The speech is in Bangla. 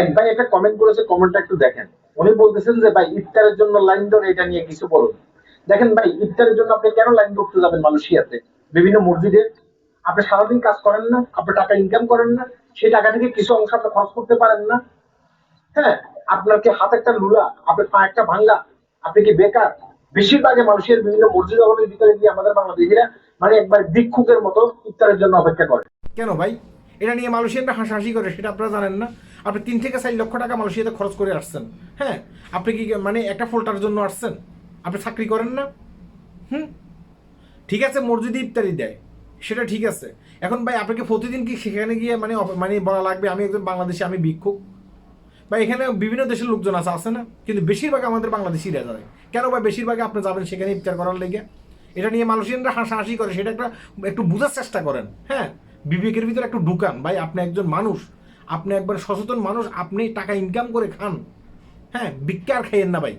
এক ভাই একটা কমেন্ট করেছে, কমেন্টটা একটু দেখেন। উনি বলতেছেন যে ভাই ইফতারের জন্য লাইন ধরে এটা নিয়ে কিছু বলুন। দেখেন ভাই, ইফতারের জন্য আপনি কেন লাইন ধরতে যাবেন মালয়েশিয়াতে বিভিন্ন মসজিদে? আপনি সারাদিন কাজ করেন না? আপনি টাকা ইনকাম করেন না? সেই টাকা থেকে কিছু অংশ আপনি খরচ করতে পারেন না? হ্যাঁ, আপনার কি হাত একটা লুলা, আপনার পা একটা ভাঙ্গা? আপনি কি বেকার? বেশিরভাগই মানুষের বিভিন্ন মসজিদ ভবনের ভিতরে গিয়ে আমাদের বাংলাদেশিরা মানে একবার ভিক্ষুকের মতো ইফতারের জন্য অপেক্ষা করে। কেন ভাই? এটা নিয়ে মালয়েশিয়ানরা হাসাহাসি করে, সেটা আপনারা জানেন না? আপনি 3 থেকে 4 লক্ষ টাকা মালয়েশিয়াতে খরচ করে আসছেন। হ্যাঁ, আপনি কি মানে একটা ফোল্টার জন্য আসছেন? আপনি চাকরি করেন না? হুম, ঠিক আছে, মসজিদে ইফতারি দেয়, সেটা ঠিক আছে। এখন ভাই আপনাকে প্রতিদিন কি সেখানে গিয়ে মানে মানে বলা লাগবে আমি একজন বাংলাদেশি, আমি ভিক্ষুক? বা এখানে বিভিন্ন দেশের লোকজন আছে, আছে না? কিন্তু বেশিরভাগ আমাদের বাংলাদেশিরা যায়। কেন ভাই বেশিরভাগ আপনি যাবেন সেখানে ইফতার করার লেগে? এটা নিয়ে মালয়েশিয়ানরা হাসাহাসি করে, সেটা একটা একটু বোঝার চেষ্টা করেন। হ্যাঁ, বিবেকের ভিতরে একটু ঢুকান ভাই। আপনি একজন মানুষ, আপনি একবার সচেতন মানুষ, আপনি টাকা ইনকাম করে খান। হ্যাঁ, ভিক্ষা আর খাইয়েন না ভাই।